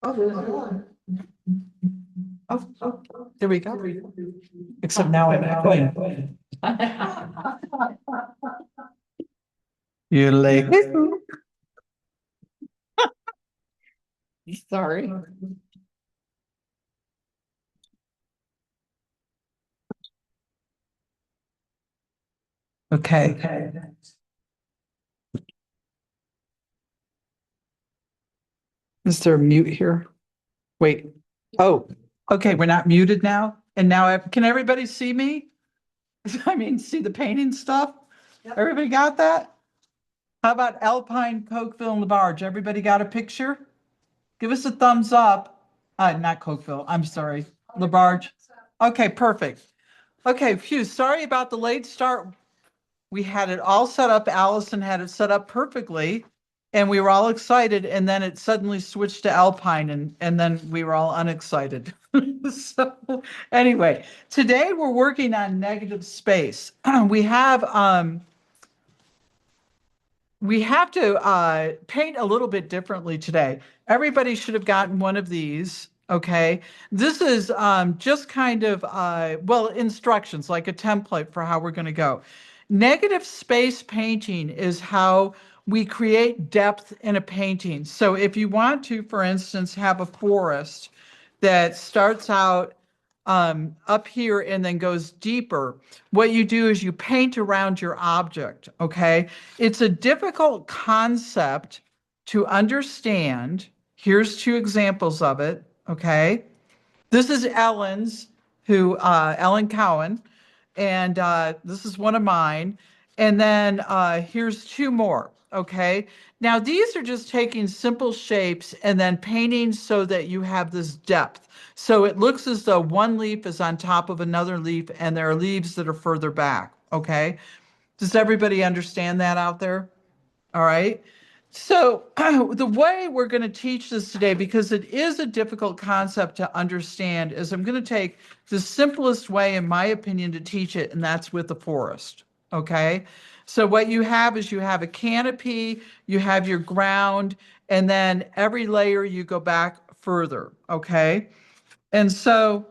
Oh, there we go. Except now I'm echoing. You're like, sorry. Okay. Is there a mute here? Wait. Oh, okay. We're not muted now. And now can everybody see me? I mean, see the painting stuff? Everybody got that? How about Alpine, Cokeville, and LaBarge? Everybody got a picture? Give us a thumbs up. Not Cokeville. I'm sorry. LaBarge. Okay, perfect. Okay, phew. Sorry about the late start. We had it all set up. Allison had it set up perfectly, and we were all excited. And then it suddenly switched to Alpine, and then we were all unexcited. So anyway, today we're working on negative space. We have to paint a little bit differently today. Everybody should have gotten one of these. Okay, this is just kind of well, instructions, like a template for how we're going to go. Negative space painting is how we create depth in a painting. So if you want to, for instance, have a forest that starts out up here and then goes deeper, what you do is you paint around your object, okay? It's a difficult concept to understand. Here's two examples of it, okay? This is Ellen Cowan, and this is one of mine. And then here's two more, okay? Now these are just taking simple shapes and then painting so that you have this depth. So it looks as though one leaf is on top of another leaf and there are leaves that are further back, okay? Does everybody understand that out there? All right. So the way we're going to teach this today, because it is a difficult concept to understand, is I'm going to take the simplest way, in my opinion, to teach it, and that's with the forest. Okay. So what you have is you have a canopy, you have your ground, and then every layer you go back further. Okay. And so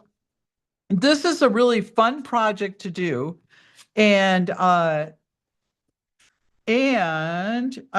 this is a really fun project to do. And I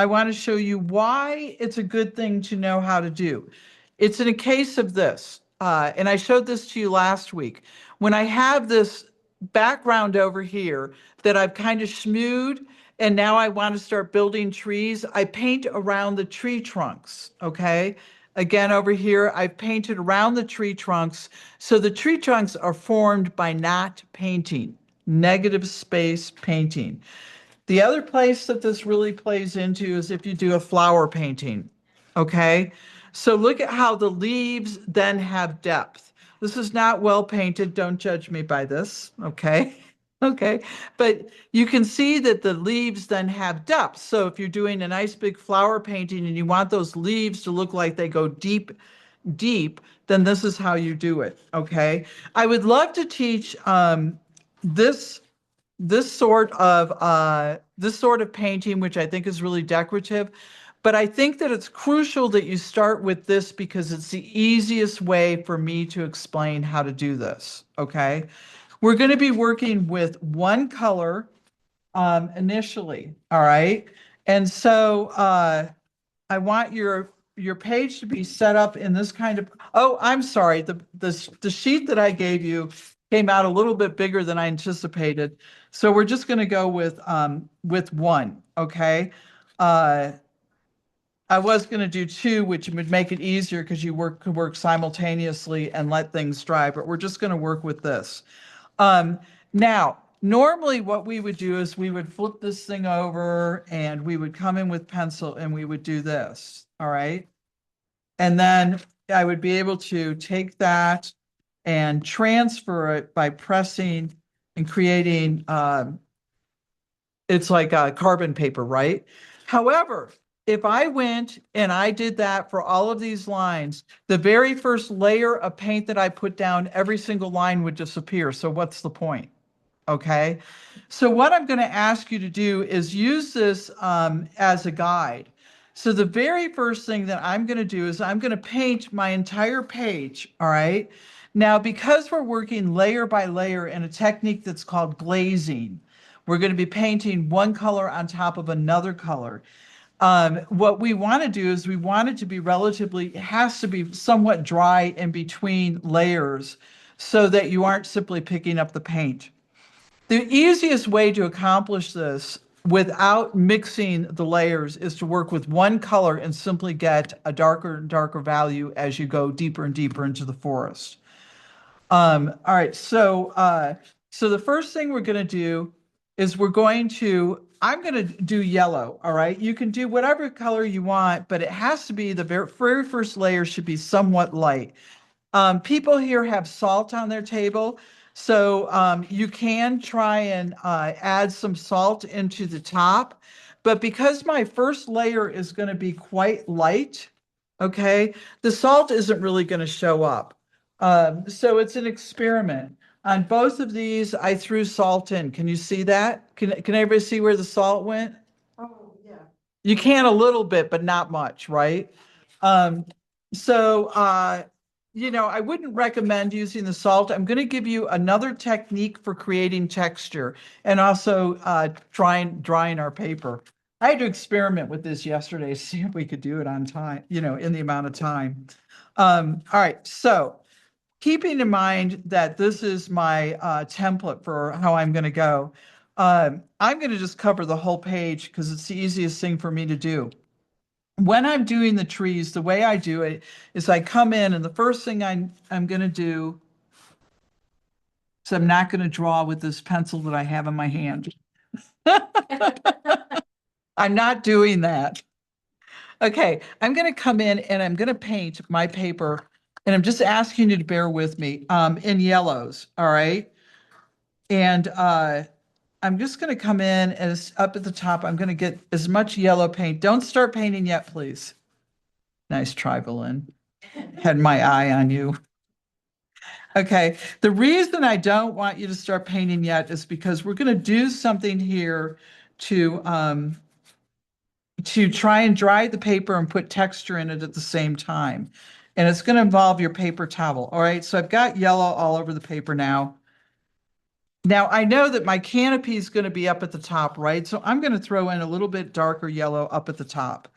want to show you why it's a good thing to know how to do. It's in a case of this, and I showed this to you last week. When I have this background over here that I've kind of schmooed, and now I want to start building trees, I paint around the tree trunks, okay? Again, over here, I've painted around the tree trunks. So the tree trunks are formed by not painting, negative space painting. The other place that this really plays into is if you do a flower painting, okay? So look at how the leaves then have depth. This is not well painted. Don't judge me by this, okay? Okay, but you can see that the leaves then have depth. So if you're doing a nice big flower painting and you want those leaves to look like they go deep, deep, then this is how you do it, okay? I would love to teach this this sort of painting, which I think is really decorative. But I think that it's crucial that you start with this because it's the easiest way for me to explain how to do this. Okay. We're going to be working with one color initially. All right. And so I want your page to be set up in this kind of, oh, I'm sorry. The sheet that I gave you came out a little bit bigger than I anticipated. So we're just going to go with one, okay? Uh, I was going to do two, which would make it easier because you could work simultaneously and let things dry, but we're just going to work with this. Now, normally what we would do is we would flip this thing over and we would come in with pencil and we would do this, all right? And then I would be able to take that and transfer it by pressing and creating, it's like a carbon paper, right? However, if I went and I did that for all of these lines, the very first layer of paint that I put down, every single line would disappear. So what's the point? Okay. So what I'm going to ask you to do is use this as a guide. So the very first thing that I'm going to do is I'm going to paint my entire page. All right. Now, because we're working layer by layer in a technique that's called glazing, we're going to be painting one color on top of another color. What we want to do is we want it to be relatively, it has to be somewhat dry in between layers so that you aren't simply picking up the paint. The easiest way to accomplish this without mixing the layers is to work with one color and simply get a darker and darker value as you go deeper and deeper into the forest. All right, so the first thing we're going to do is I'm going to do yellow. All right, you can do whatever color you want, but it has to be the very first layer should be somewhat light. People here have salt on their table, so you can try and add some salt into the top. But because my first layer is going to be quite light, okay, the salt isn't really going to show up. So it's an experiment. On both of these, I threw salt in. Can you see that? Can everybody see where the salt went? Oh, yeah. You can a little bit, but not much, right? Um, so, I wouldn't recommend using the salt. I'm going to give you another technique for creating texture and also drying our paper. I had to experiment with this yesterday to see if we could do it on time, in the amount of time. All right, so keeping in mind that this is my template for how I'm going to go, I'm going to just cover the whole page because it's the easiest thing for me to do. When I'm doing the trees, the way I do it is I come in and the first thing I'm going to do is I'm not going to draw with this pencil that I have in my hand. I'm not doing that. Okay, I'm going to come in and I'm going to paint my paper, and I'm just asking you to bear with me in yellows, all right? And I'm just going to come in as up at the top. I'm going to get as much yellow paint. Don't start painting yet, please. Nice try, Belinda. Had my eye on you. Okay, the reason I don't want you to start painting yet is because we're going to do something here to try and dry the paper and put texture in it at the same time. And it's going to involve your paper towel. All right, so I've got yellow all over the paper now. Now I know that my canopy is going to be up at the top, right? So I'm going to throw in a little bit darker yellow up at the top.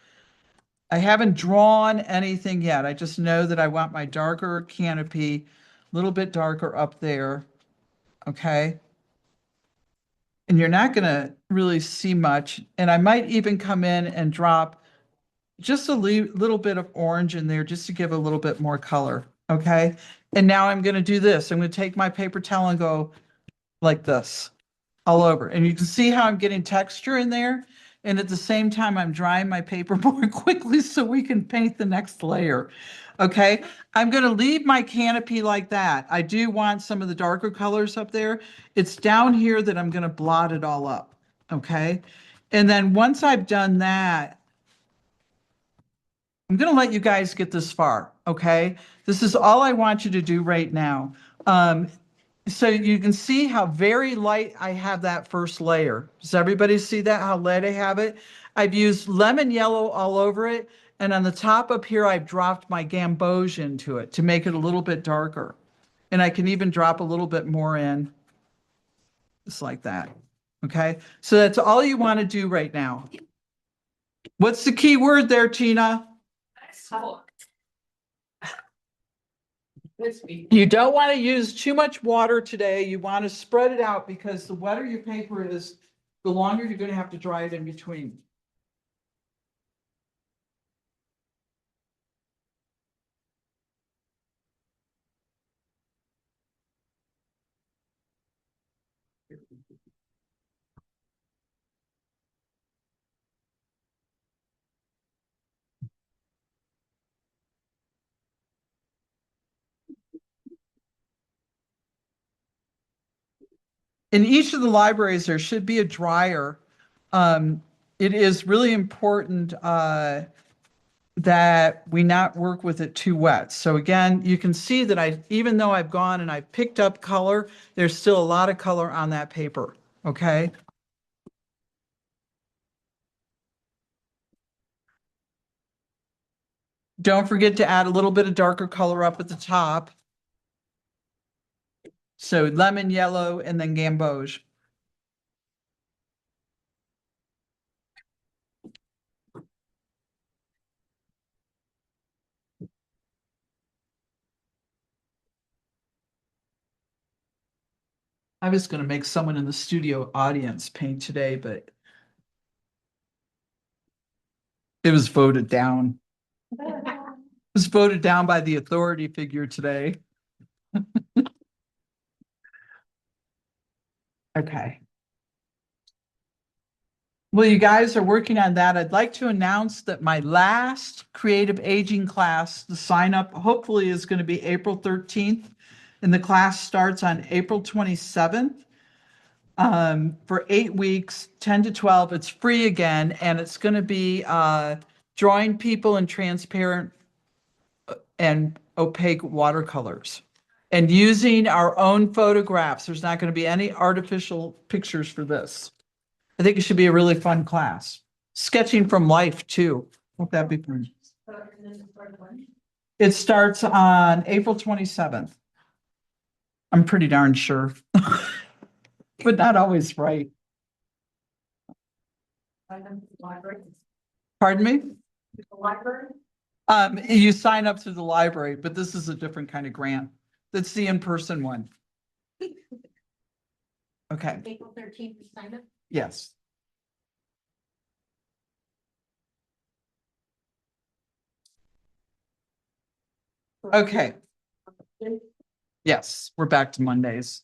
I haven't drawn anything yet. I just know that I want my darker canopy, a little bit darker up there. Okay. And you're not going to really see much. And I might even come in and drop just a little bit of orange in there just to give a little bit more color. Okay. And now I'm going to do this. I'm going to take my paper towel and go like this all over. And you can see how I'm getting texture in there. And at the same time, I'm drying my paper more quickly so we can paint the next layer. Okay, I'm going to leave my canopy like that. I do want some of the darker colors up there. It's down here that I'm going to blot it all up. Okay, and then once I've done that, I'm going to let you guys get this far. Okay, this is all I want you to do right now. So you can see how very light I have that first layer. Does everybody see that, how light I have it? I've used lemon yellow all over it. And on the top up here, I've dropped my gamboge into it to make it a little bit darker. And I can even drop a little bit more in, just like that. Okay, so that's all you want to do right now. What's the key word there, Tina? You don't want to use too much water today. You want to spread it out because the wetter your paper is, the longer you're going to have to dry it in between. In each of the libraries, there should be a dryer. It is really important that we not work with it too wet. So again, you can see that even though I've gone and I've picked up color, there's still a lot of color on that paper, okay? Don't forget to add a little bit of darker color up at the top. So lemon yellow and then gamboge. I was going to make someone in the studio audience paint today, but it was voted down. It was voted down by the authority figure today. Okay. Well, you guys are working on that. I'd like to announce that my last creative aging class, the sign up hopefully is going to be April 13th, and the class starts on April 27th. For 8 weeks, 10 to 12. It's free again, and it's going to be drawing people in transparent and opaque watercolors and using our own photographs. There's not going to be any artificial pictures for this. I think it should be a really fun class. Sketching from life, too. Won't that be fun? It starts on April 27th. I'm pretty darn sure, but not always right. Pardon me? The library? You sign up through the library, but this is a different kind of grant. That's the in-person one. Okay. April 13th to sign up? Yes. Okay. Yes, we're back to Mondays.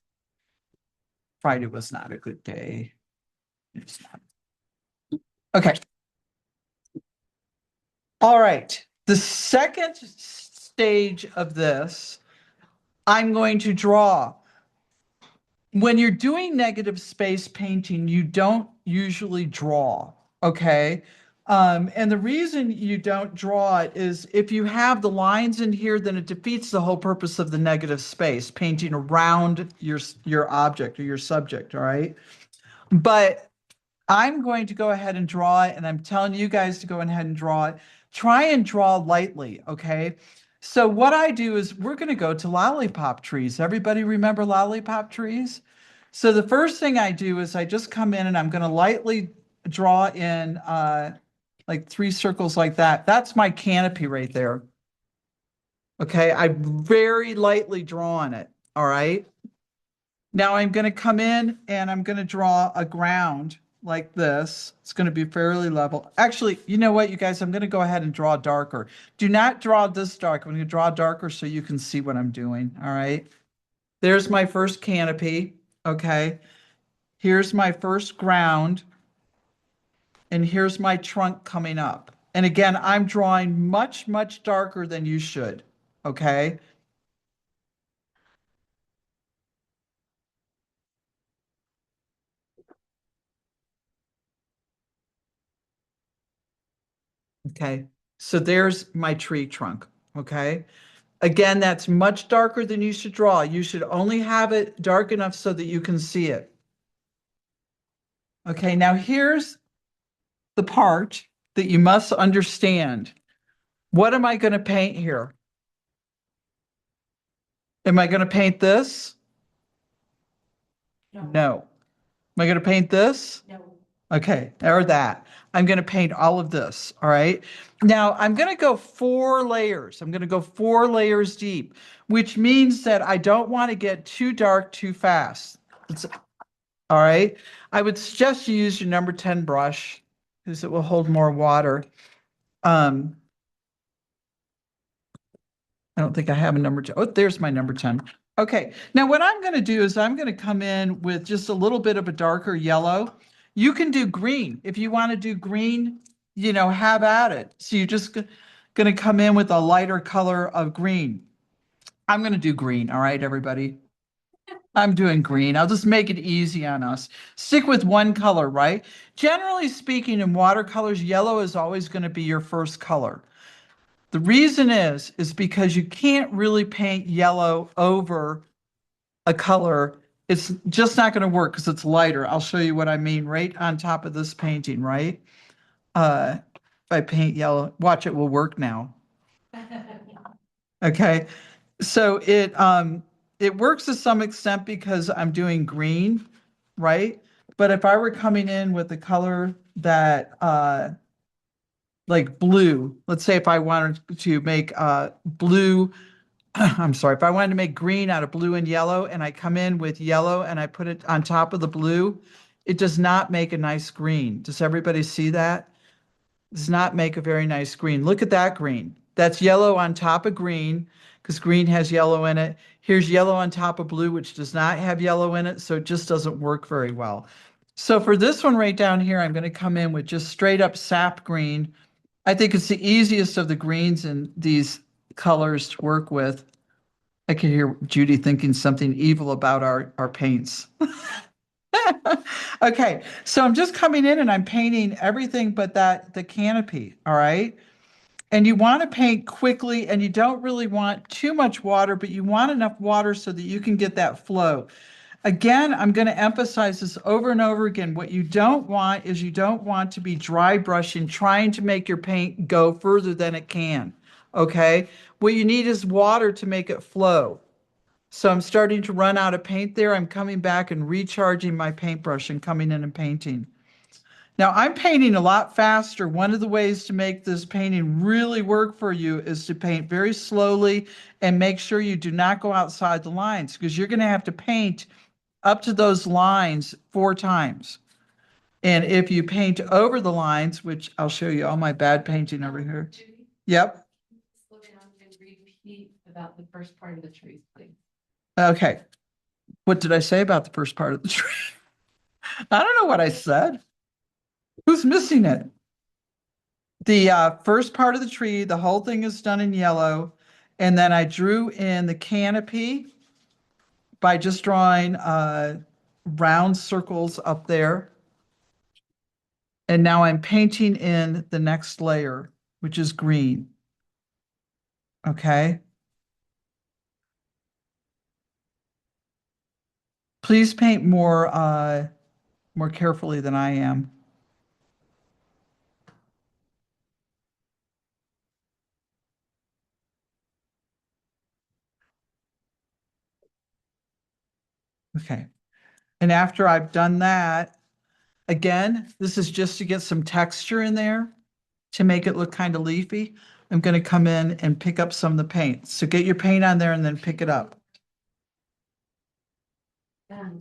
Friday was not a good day. It's not. Okay. All right. The second stage of this, I'm going to draw. When you're doing negative space painting, you don't usually draw, okay? And the reason you don't draw it is if you have the lines in here, then it defeats the whole purpose of the negative space, painting around your object or your subject, all right? But I'm going to go ahead and draw it, and I'm telling you guys to go ahead and draw it. Try and draw lightly, okay? So what I do is we're going to go to lollipop trees. Everybody remember lollipop trees? So the first thing I do is I just come in and I'm going to lightly draw in like 3 circles like that. That's my canopy right there. Okay, I very lightly draw on it, all right? Now I'm going to come in and I'm going to draw a ground like this. It's going to be fairly level. Actually, you know what, you guys, I'm going to go ahead and draw darker. Do not draw this dark. I'm going to draw darker so you can see what I'm doing. All right. There's my first canopy. Okay. Here's my first ground. And here's my trunk coming up. And again, I'm drawing much, much darker than you should. Okay. Okay. So there's my tree trunk. Okay. Again, that's much darker than you should draw. You should only have it dark enough so that you can see it. Okay, now here's the part that you must understand. What am I going to paint here? Am I going to paint this? No. Am I going to paint this? No. Okay, or that. I'm going to paint all of this, all right? Now, I'm going to go 4 layers. I'm going to go 4 layers deep, which means that I don't want to get too dark too fast. All right. I would suggest you use your number 10 brush because it will hold more water. I don't think I have a number 10. Oh, there's my number 10. Okay. Now what I'm going to do is I'm going to come in with just a little bit of a darker yellow. You can do green. If you want to do green, you know, have at it. So you're just going to come in with a lighter color of green. I'm going to do green. All right, everybody. I'm doing green. I'll just make it easy on us. Stick with one color, right? Generally speaking, in watercolors, yellow is always going to be your first color. The reason is because you can't really paint yellow over a color. It's just not going to work because it's lighter. I'll show you what I mean right on top of this painting, right? If I paint yellow, watch, it will work now. Okay. So it works to some extent because I'm doing green, right? But if I were coming in with a color that like blue, let's say if I wanted to make blue, I'm sorry, if I wanted to make green out of blue and yellow and I come in with yellow and I put it on top of the blue, it does not make a nice green. Does everybody see that? Does not make a very nice green. Look at that green. That's yellow on top of green because green has yellow in it. Here's yellow on top of blue, which does not have yellow in it, so it just doesn't work very well. So for this one right down here, I'm going to come in with just straight up sap green. I think it's the easiest of the greens in these colors to work with. I can hear Judy thinking something evil about our paints. Okay, so I'm just coming in and I'm painting everything but the canopy, all right? And you want to paint quickly and you don't really want too much water, but you want enough water so that you can get that flow. Again, I'm going to emphasize this over and over again. What you don't want is you don't want to be dry brushing, trying to make your paint go further than it can, okay? What you need is water to make it flow. So I'm starting to run out of paint there. I'm coming back and recharging my paintbrush and coming in and painting. Now I'm painting a lot faster. One of the ways to make this painting really work for you is to paint very slowly and make sure you do not go outside the lines because you're going to have to paint up to those lines 4 times. And if you paint over the lines, which I'll show you all my bad painting over here. Yep. Slow down and repeat about the first part of the trees, please. Okay. What did I say about the first part of the tree? I don't know what I said. Who's missing it? The first part of the tree, the whole thing is done in yellow. And then I drew in the canopy by just drawing round circles up there. And now I'm painting in the next layer, which is green. Okay. Please paint more carefully than I am. Okay. And after I've done that, again, this is just to get some texture in there to make it look kind of leafy. I'm going to come in and pick up some of the paint. So get your paint on there and then pick it up.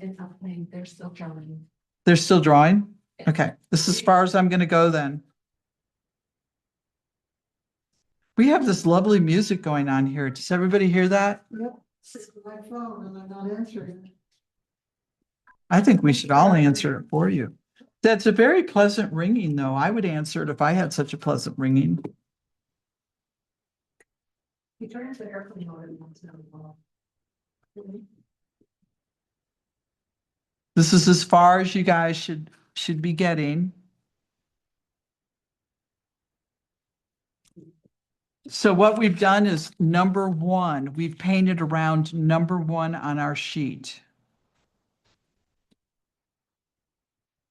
It's not playing, they're still drawing. They're still drawing? Okay, this is as far as I'm going to go then. We have this lovely music going on here. Does everybody hear that? Yep, it's my phone and I'm not answering it. I think we should all answer it for you. That's a very pleasant ringing, though. I would answer it if I had such a pleasant ringing. You turn the airplane on and it's not on. This is as far as you guys should be getting. So what we've done is number 1. We've painted around number 1 on our sheet.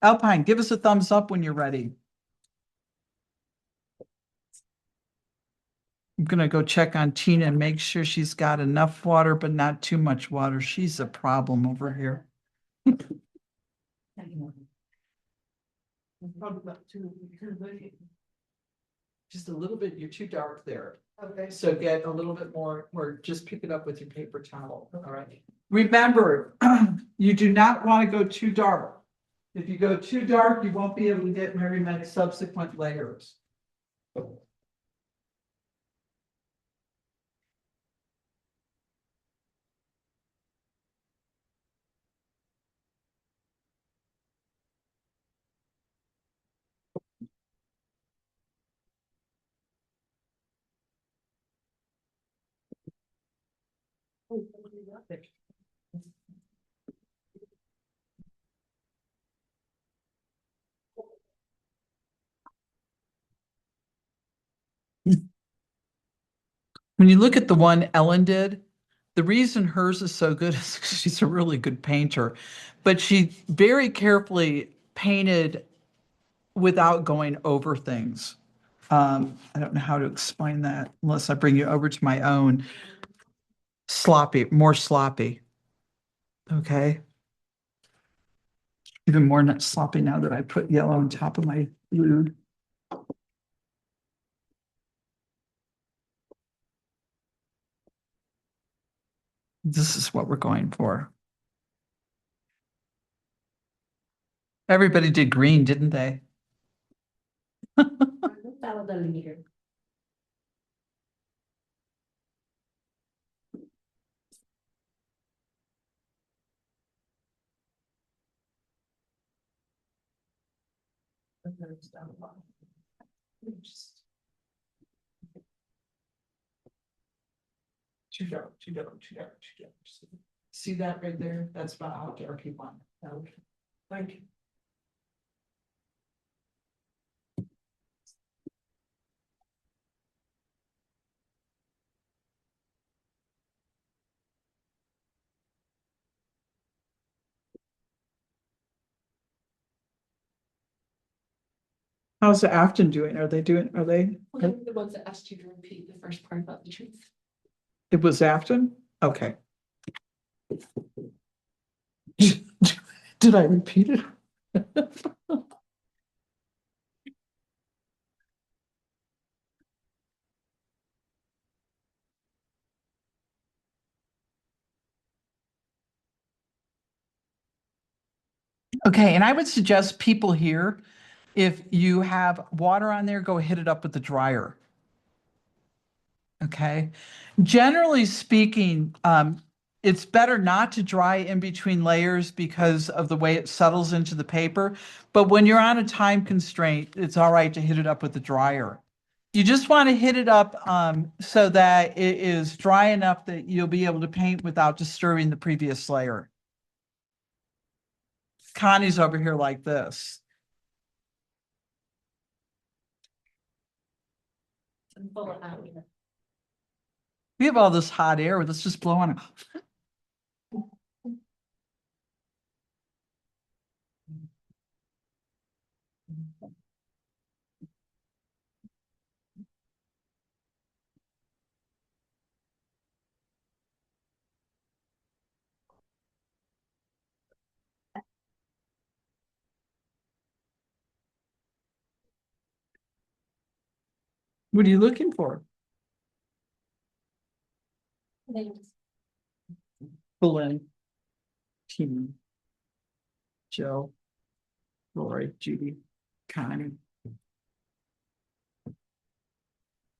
Alpine, give us a thumbs up when you're ready. I'm going to go check on Tina and make sure she's got enough water, but not too much water. She's a problem over here. Just a little bit, you're too dark there. Okay. So get a little bit more, or just pick it up with your paper towel. All right. Remember, you do not want to go too dark. If you go too dark, you won't be able to get very many subsequent layers. When you look at the one Ellen did, the reason hers is so good is because she's a really good painter, but she very carefully painted without going over things. I don't know how to explain that unless I bring you over to my own. Sloppy, more sloppy. Okay. Even more not sloppy now that I put yellow on top of my blue. This is what we're going for. Everybody did green, didn't they? That was the leader. Too dark, too dark, too dark, too dark. See that right there? That's about how dark you want it. Okay. Thank you. How's the Afton doing? Are they? The ones that asked you to repeat the first part about the truth. It was Afton? Okay. Did I repeat it? Okay, and I would suggest people here, if you have water on there, go hit it up with the dryer. Okay. Generally speaking, it's better not to dry in between layers because of the way it settles into the paper. But when you're on a time constraint, it's all right to hit it up with the dryer. You just want to hit it up so that it is dry enough that you'll be able to paint without disturbing the previous layer. Connie's over here like this. I'm full of out here. We have all this hot air, let's just blow on it. What are you looking for? Belen, Team, Joe, Lori, Judy, Connie.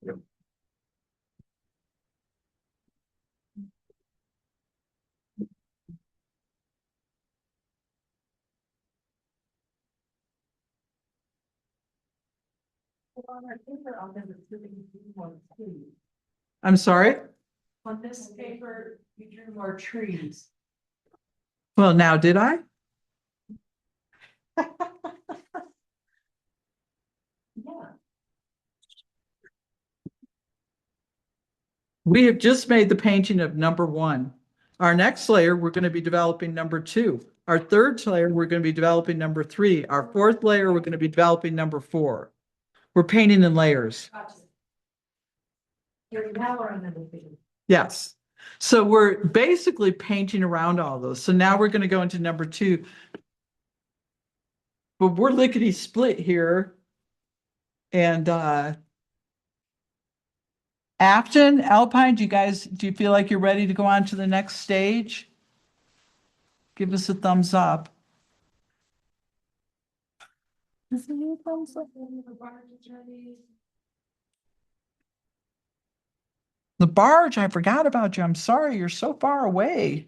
Yep. I'm sorry? On this paper, you drew more trees. Well, now did I? Yeah. We have just made the painting of number 1. Our next layer, we're going to be developing number 2. Our third layer, we're going to be developing number 3. Our fourth layer, we're going to be developing number 4. We're painting in layers. You're now on another thing. Yes. So we're basically painting around all those. So now we're going to go into number 2. But we're lickety split here. And Afton, Alpine, do you feel like you're ready to go on to the next stage? Give us a thumbs up. Is it a thumbs up? The barge, I forgot about you. I'm sorry, you're so far away.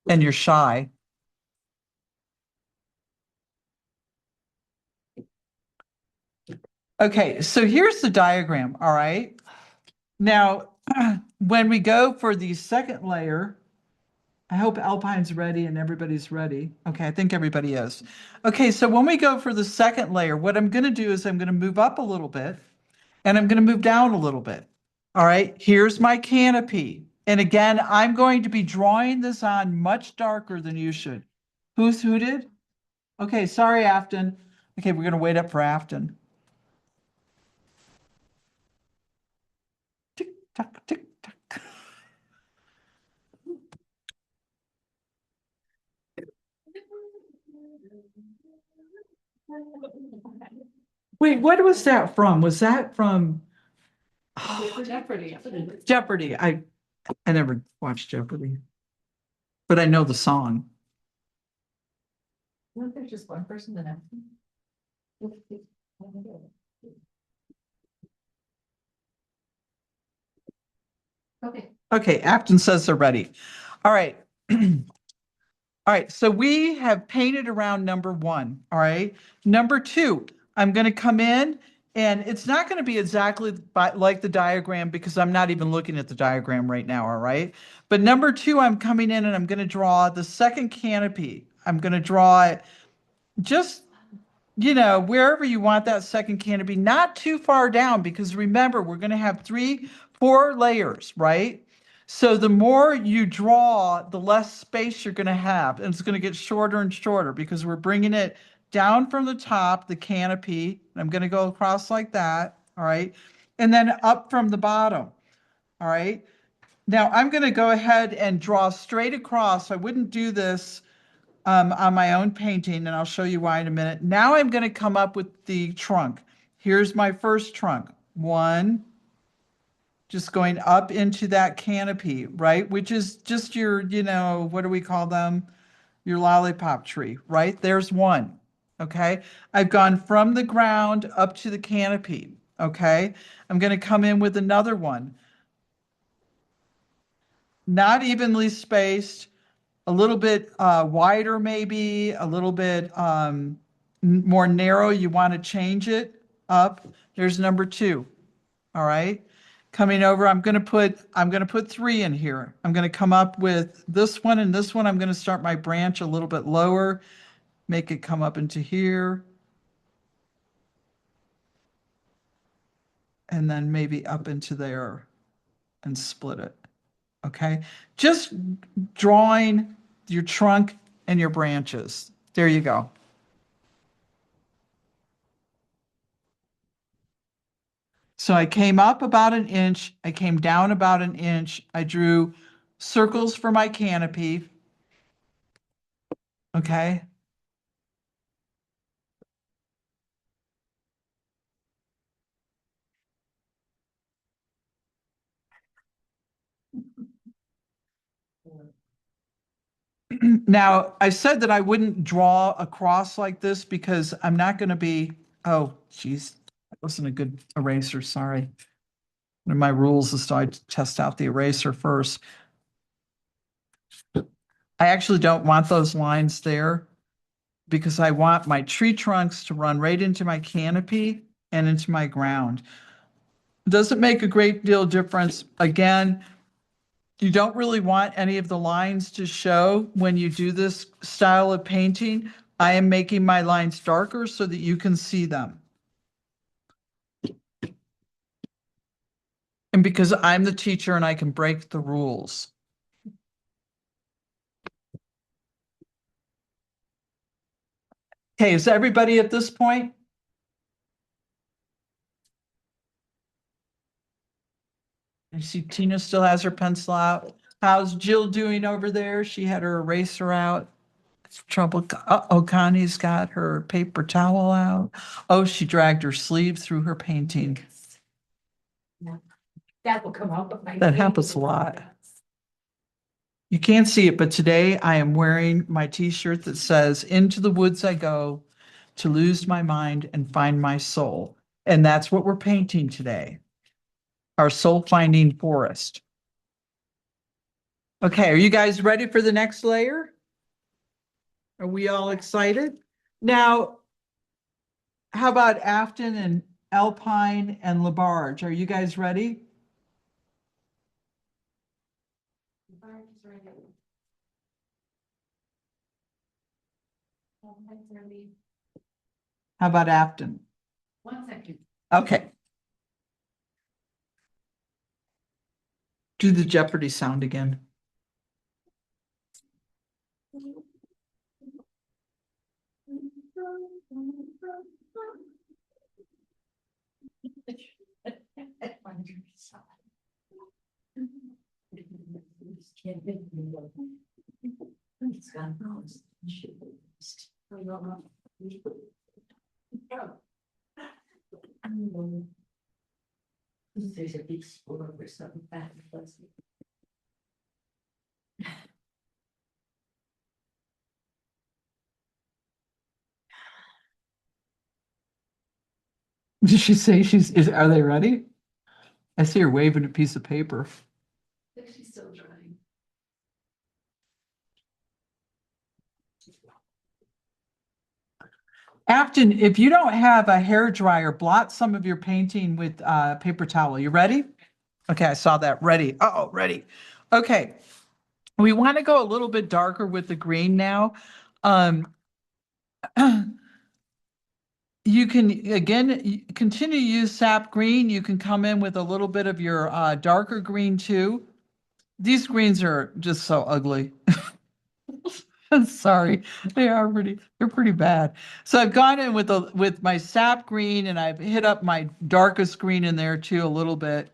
And you're shy. Okay, so here's the diagram, all right? Now, when we go for the second layer, I hope Alpine's ready and everybody's ready. Okay, I think everybody is. Okay, so when we go for the second layer, what I'm going to do is I'm going to move up a little bit and I'm going to move down a little bit. All right, here's my canopy. And again, I'm going to be drawing this on much darker than you should. Who did? Okay, sorry, Afton. Okay, we're going to wait up for Afton. Tuck, tick, tuck. Wait, what was that from? Was that from Jeopardy. Jeopardy? I never watched Jeopardy, but I know the song. Wasn't there just one person that asked? Okay. Okay, Afton says they're ready. All right. All right, so we have painted around number one, all right? Number two, I'm gonna come in and it's not gonna be exactly like the diagram because I'm not even looking at the diagram right now, all right? But number two, I'm coming in and I'm gonna draw the second canopy. I'm gonna draw it just, wherever you want that second canopy, not too far down because remember, we're gonna have 4 layers, right? So the more you draw, the less space you're going to have, and it's going to get shorter and shorter because we're bringing it down from the top, the canopy. I'm going to go across like that, all right? And then up from the bottom, all right? Now I'm going to go ahead and draw straight across. I wouldn't do this on my own painting, and I'll show you why in a minute. Now I'm going to come up with the trunk. Here's my first trunk. 1, just going up into that canopy, right? Which is just your, what do we call them? Your lollipop tree, right? There's one, okay? I've gone from the ground up to the canopy, okay? I'm going to come in with another one. Not evenly spaced, a little bit wider maybe, a little bit more narrow. You want to change it up. There's number 2. All right. Coming over, I'm going to put 3 in here. I'm going to come up with this one and this one. I'm going to start my branch a little bit lower, make it come up into here. And then maybe up into there and split it. Okay. Just drawing your trunk and your branches. There you go. So I came up about an inch, I came down about an inch, I drew circles for my canopy. Okay. Now, I said that I wouldn't draw across like this because I'm not going to be, oh, geez, that wasn't a good eraser, sorry. One of my rules is to test out the eraser first. I actually don't want those lines there because I want my tree trunks to run right into my canopy and into my ground. Doesn't make a great deal of difference. Again, you don't really want any of the lines to show when you do this style of painting. I am making my lines darker so that you can see them. And because I'm the teacher and I can break the rules. Okay, is everybody at this point? I see Tina still has her pencil out. How's Jill doing over there? She had her eraser out. It's trouble. Oh, Connie's got her paper towel out. Oh, she dragged her sleeve through her painting. That will come out. That happens a lot. You can't see it, but today I am wearing my t-shirt that says, "Into the woods I go to lose my mind and find my soul." And that's what we're painting today. Our soul-finding forest. Okay, are you guys ready for the next layer? Are we all excited? Now, how about Afton and Alpine and Labarge? Are you guys ready? How about Afton? 1 second. Okay. Do the Jeopardy sound again. There's a big spore or something back. Did she say are they ready? I see her waving a piece of paper. She's still drying. Afton, if you don't have a hair dryer, blot some of your painting with paper towel. You ready? Okay, I saw that. Ready. Oh, ready. Okay. We want to go a little bit darker with the green now. Um, you can, again, continue to use sap green. You can come in with a little bit of your darker green too. These greens are just so ugly. I'm sorry, they're pretty bad. So I've gone in with my sap green and I've hit up my darkest green in there too a little bit.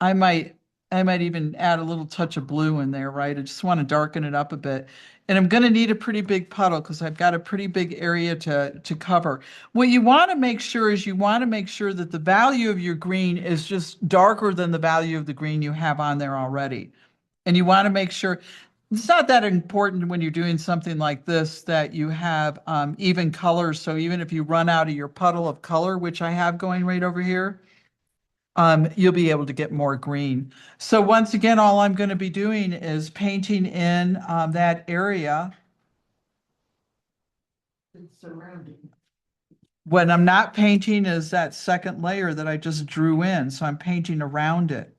I might I might even add a little touch of blue in there, right? I just want to darken it up a bit. And I'm going to need a pretty big puddle because I've got a pretty big area to cover. What you want to make sure is you want to make sure that the value of your green is just darker than the value of the green you have on there already. And you want to make sure it's not that important when you're doing something like this that you have even colors. So even if you run out of your puddle of color, which I have going right over here, you'll be able to get more green. So once again, all I'm going to be doing is painting in that area. It's surrounding. When I'm not painting is that second layer that I just drew in. So I'm painting around it.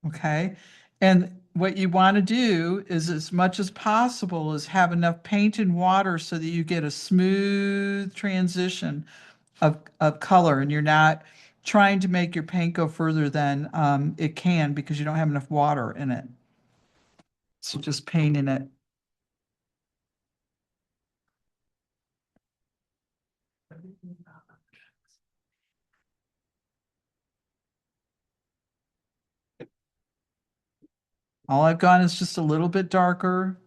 Okay. And what you want to do is as much as possible is have enough paint and water so that you get a smooth transition of color and you're not trying to make your paint go further than it can because you don't have enough water in it. So just painting it. All I've gone is just a little bit darker.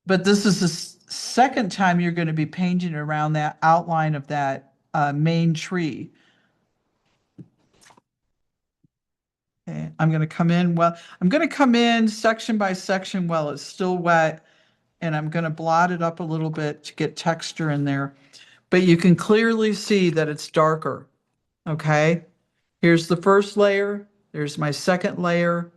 But this is the second time you're going to be painting around that outline of that main tree. Okay, I'm going to come in, well, I'm going to come in section by section while it's still wet, and I'm going to blot it up a little bit to get texture in there. But you can clearly see that it's darker, okay? Here's the first layer, there's my second layer.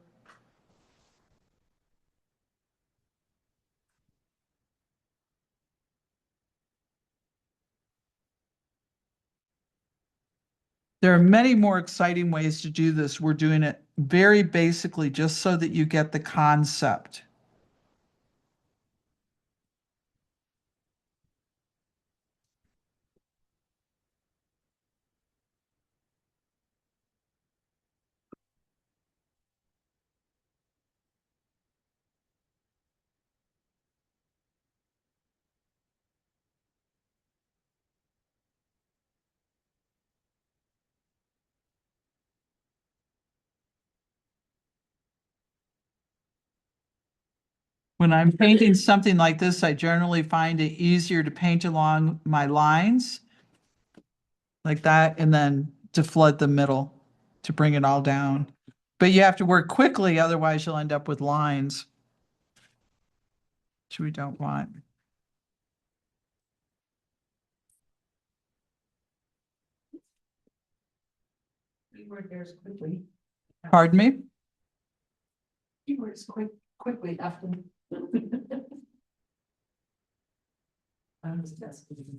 There are many more exciting ways to do this. We're doing it very basically just so that you get the concept. When I'm painting something like this, I generally find it easier to paint along my lines like that and then to flood the middle to bring it all down. But you have to work quickly, otherwise you'll end up with lines, which we don't want. Keyword there's quickly. Pardon me? Keywords quickly after. I was testing.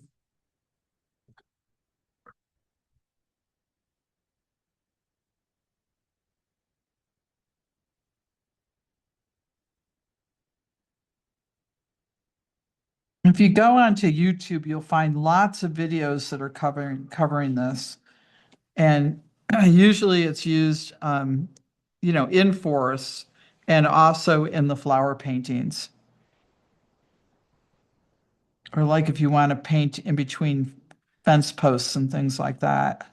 If you go onto YouTube, you'll find lots of videos that are covering this. And usually it's used, in forests and also in the flower paintings. Or like if you want to paint in between fence posts and things like that.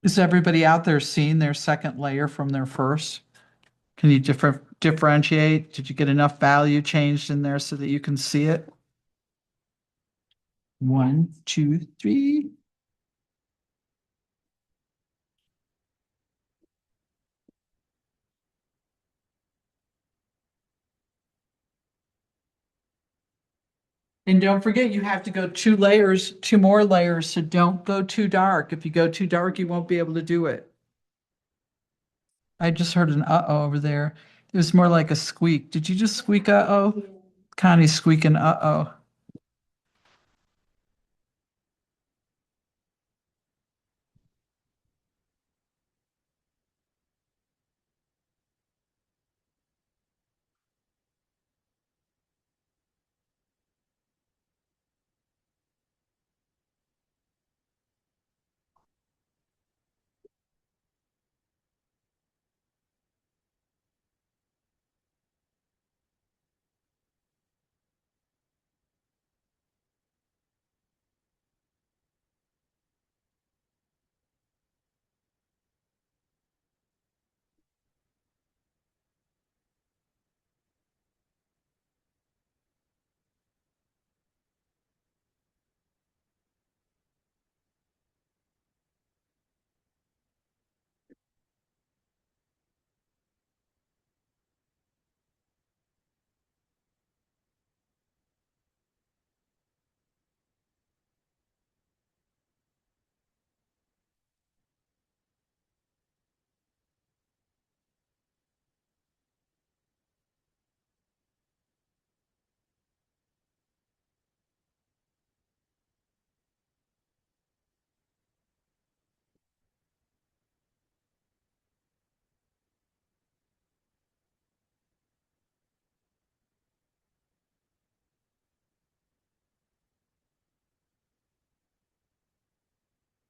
Is everybody out there seeing their second layer from their first? Can you differentiate? Did you get enough value changed in there so that you can see it? 1, 2, 3. And don't forget, you have to go 2 layers, 2 more layers, so don't go too dark. If you go too dark, you won't be able to do it. I just heard an uh-oh over there. It was more like a squeak. Did you just squeak uh-oh? Connie's squeaking uh-oh.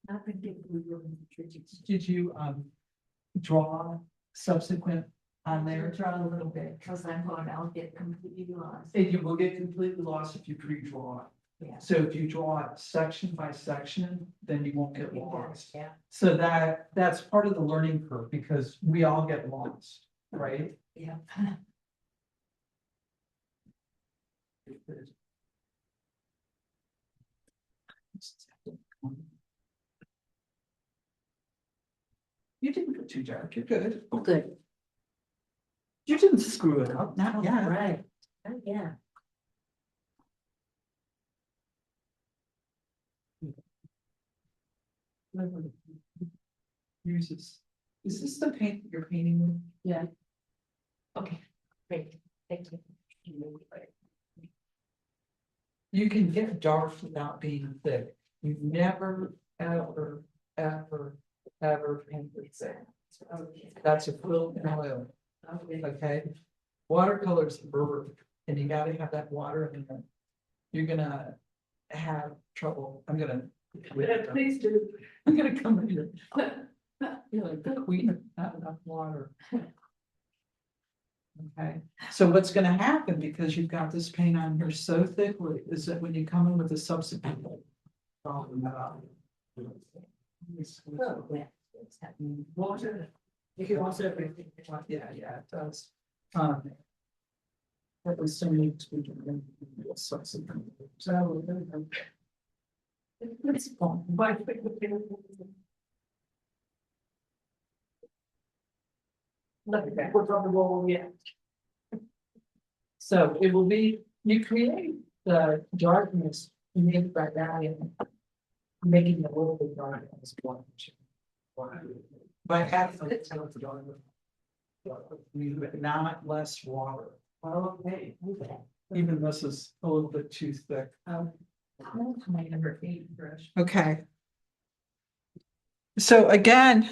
Not particularly really tricky. Did you draw subsequent on I'm there? gonna try a little bit, because I'm going, I'll get completely lost. And you will get completely lost if you pre-draw it. Yeah. So if you draw it section by section, then you won't get lost. Yeah. So that's part of the learning curve because we all get lost, right? Yeah. You didn't go too dark, you're good. Good. You didn't screw it up, not yet. Right. Yeah. Use this. Is this the paint that you're painting with? Yeah. Okay, great, thank you. You can get dark without being thick. You never, ever, ever, ever paint with thick. That's acrylic and oil, okay? Watercolor's rubber, and you gotta have that water in it. You're gonna have trouble. I'm gonna. Please do. I'm gonna come in here. You're like the queen, not enough water. Okay, so what's gonna happen, because you've got this paint on here so thickly, is that when you come in with a subsequent. Water. You can also everything. Yeah, it does. That was so neat to be doing subsequent. So. It's fun. Why? Look at that, what's on the wall, yeah. So it will be, you create the darkness, you make by value. Making it a little bit darker as well. By adding a little darker. Not less water. Okay. Even this is a little bit too thick. My number 8 brush. Okay. So again,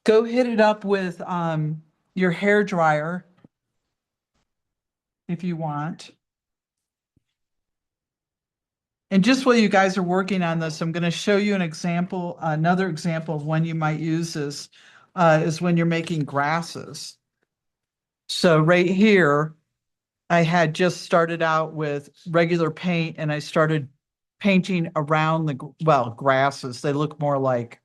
go hit it up with your hair dryer. If you want. And just while you guys are working on this, I'm going to show you an example, another example of when you might use this is when you're making grasses. So right here, I had just started out with regular paint and I started painting around the, well, grasses. They look more like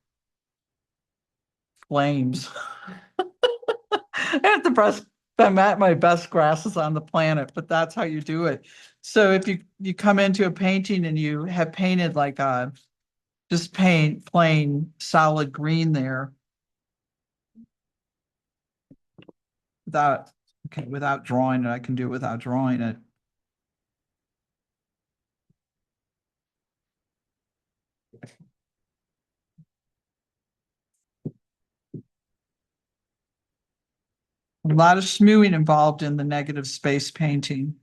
flames. At the best, I'm at my best grasses on the planet, but that's how you do it. So if you come into a painting and you have painted like just paint plain solid green there without, okay, without drawing it, I can do it without drawing it. A lot of smoothing involved in the negative space painting.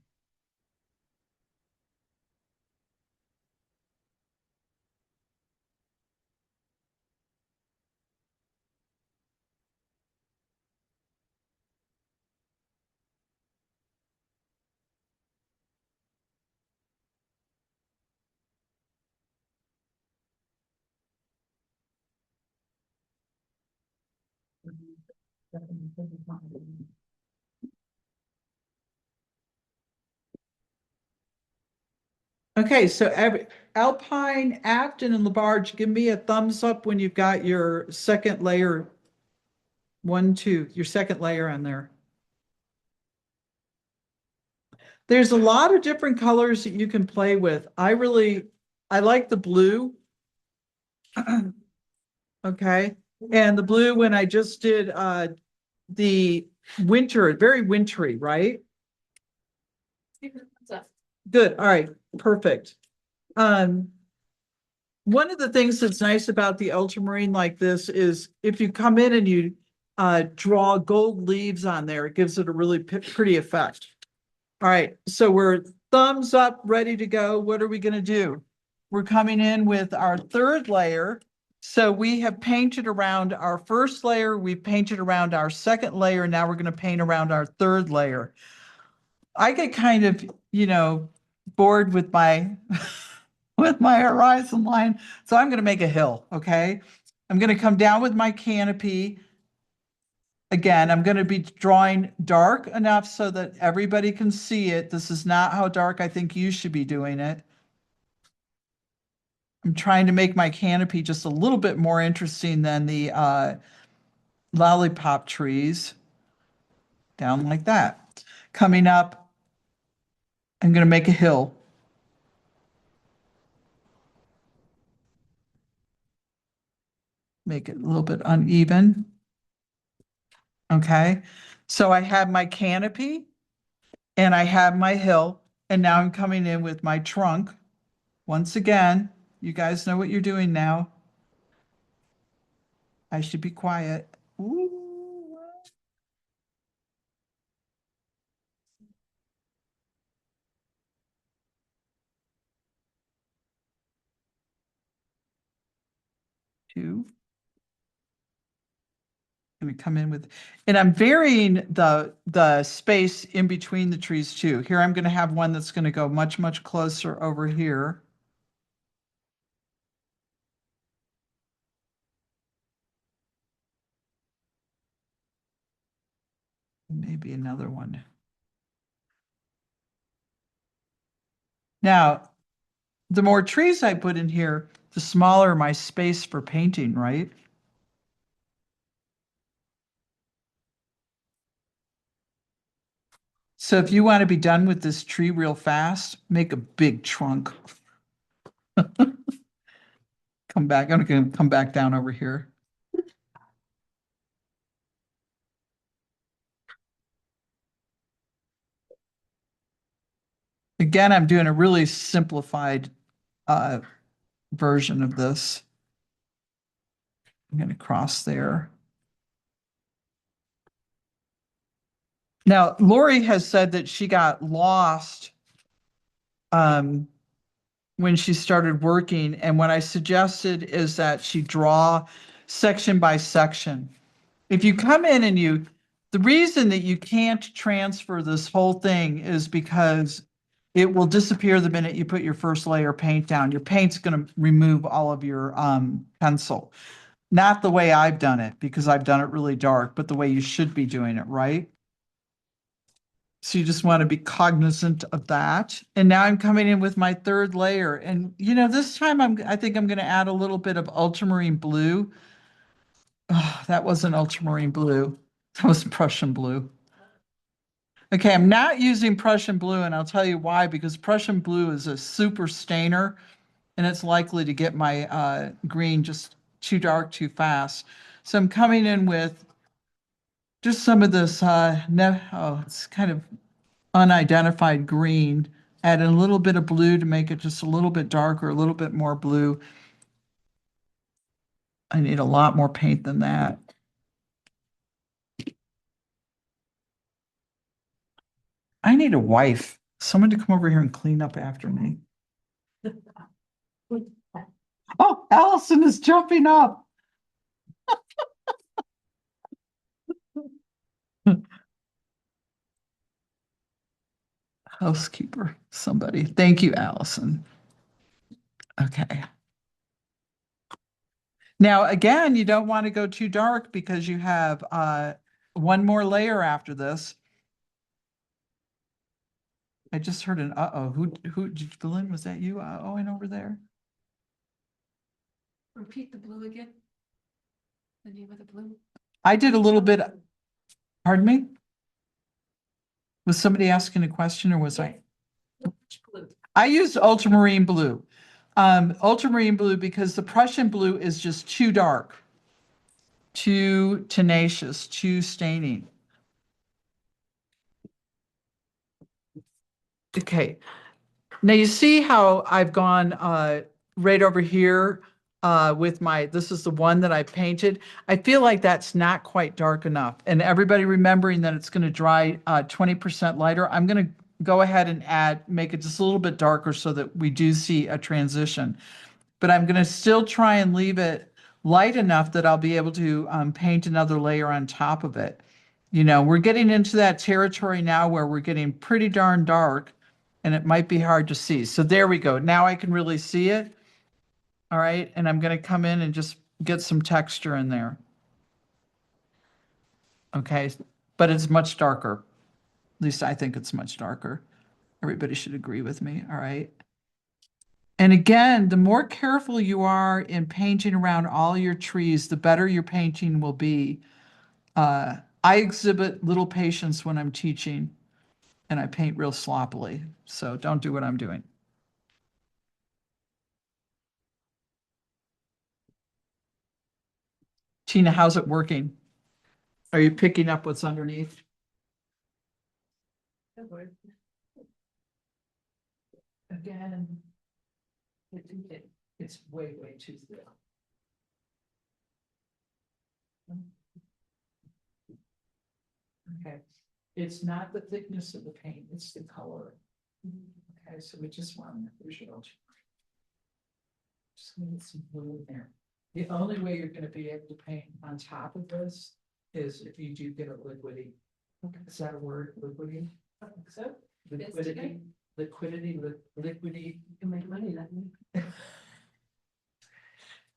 Okay, so Alpine, Afton, and Labarge, give me a thumbs up when you've got your second layer, your second layer on there. There's a lot of different colors that you can play with. I like the blue. Okay, and the blue when I just did the winter, very wintry, right? Good, all right, perfect. One of the things that's nice about the ultramarine like this is if you come in and you draw gold leaves on there, it gives it a really pretty effect. All right, so we're thumbs up, ready to go. What are we gonna do? We're coming in with our third layer. So we have painted around our first layer, we painted around our second layer, now we're gonna paint around our third layer. I get kind of, bored with my with my horizon line, so I'm gonna make a hill, okay? I'm gonna come down with my canopy. Again, I'm going to be drawing dark enough so that everybody can see it. This is not how dark I think you should be doing it. I'm trying to make my canopy just a little bit more interesting than the lollipop trees. Down like that. Coming up, I'm going to make a hill. Make it a little bit uneven. Okay, so I have my canopy and I have my hill, and now I'm coming in with my trunk. Once again, you guys know what you're doing now. I should be quiet. Ooh. Two. Gonna come in with, and I'm varying the space in between the trees too. Here I'm gonna have one that's gonna go much, much closer over here. Maybe another one. Now, the more trees I put in here, the smaller my space for painting, right? So if you want to be done with this tree real fast, make a big trunk. Come back, I'm gonna come back down over here. Again, I'm doing a really simplified version of this. I'm going to cross there. Now, Lori has said that she got lost when she started working. And what I suggested is that she draw section by section. If you come in and the reason that you can't transfer this whole thing is because it will disappear the minute you put your first layer of paint down. Your paint's going to remove all of your pencil. Not the way I've done it, because I've done it really dark, but the way you should be doing it, right? So you just want to be cognizant of that. And now I'm coming in with my third layer. And this time I think I'm going to add a little bit of ultramarine blue. Oh, that wasn't ultramarine blue. That was Prussian blue. Okay, I'm not using Prussian blue, and I'll tell you why, because Prussian blue is a super stainer, and it's likely to get my green just too dark too fast. So I'm coming in with just some of this, it's kind of unidentified green, add a little bit of blue to make it just a little bit darker, a little bit more blue. I need a lot more paint than that. I need a wife, someone to come over here and clean up after me. Oh, Allison is jumping up. Housekeeper, somebody. Thank you, Allison. Okay. Now, again, you don't want to go too dark because you have one more layer after this. I just heard an uh-oh. Who, Lynn, was that you uh-ohing over there? Repeat the blue again. The name of the blue. I did a little bit, pardon me? Was somebody asking a question or was I? Which blue? I used ultramarine blue. Ultramarine blue because the Prussian blue is just too dark, too tenacious, too staining. Okay. Now you see how I've gone right over here with this is the one that I painted. I feel like that's not quite dark enough. And everybody remembering that it's going to dry 20% lighter, I'm going to go ahead and make it just a little bit darker so that we do see a transition. But I'm going to still try and leave it light enough that I'll be able to paint another layer on top of it. You know, we're getting into that territory now where we're getting pretty darn dark and it might be hard to see. So there we go. Now I can really see it. All right. And I'm going to come in and just get some texture in there. Okay. But it's much darker. At least I think it's much darker. Everybody should agree with me. All right. And again, the more careful you are in painting around all your trees, the better your painting will be. I exhibit little patience when I'm teaching and I paint real sloppily. So don't do what I'm doing. Tina, how's it working? Are you picking up what's underneath? Again, it's way, way too thick. Okay, it's not the thickness of the paint, it's the color. Okay, so we just want to visual. Just need some blue in there. The only way you're going to be able to paint on top of this is if you do get a liquidy. Is that a word, liquidy? I think so. Liquidity, liquidy. You can make money that way.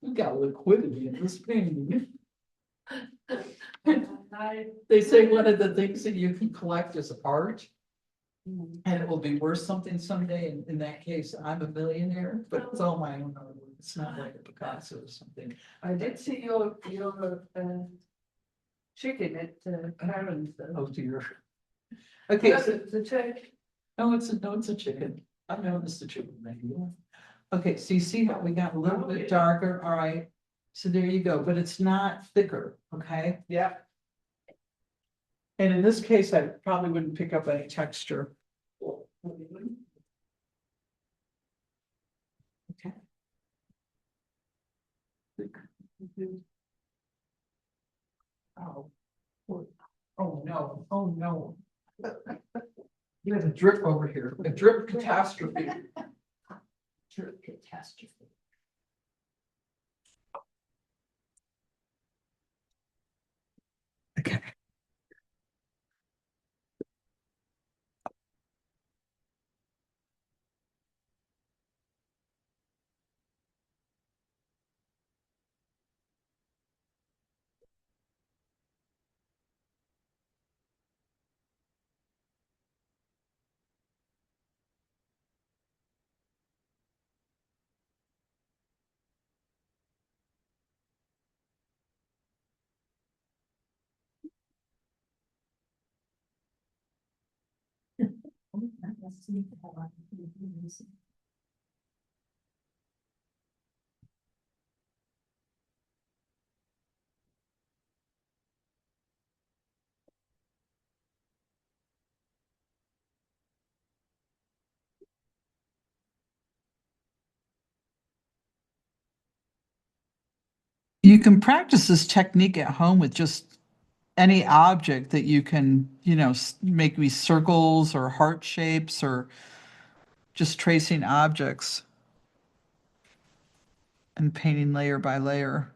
You got liquidity in this painting. I- They say one of the things that you can collect is art, Mm. and it will be worth something someday. And in that case, I'm a millionaire, but it's all my own art. It's not like a Picasso or something. I did see your chicken at Karen's. Oh dear. Okay, so, The check. no, it's a chicken. I've noticed the chicken maybe. Okay, so you see how we got a little bit darker, all right? So there you go, but it's not thicker, okay? Yeah. And in this case, I probably wouldn't pick up any texture. Okay. Oh. Oh, no, oh, no. You have a drip over here, a drip catastrophe. Drip catastrophe. Okay. You can practice this technique at home with just any object that you can, make these circles or heart shapes or just tracing objects and painting layer by layer.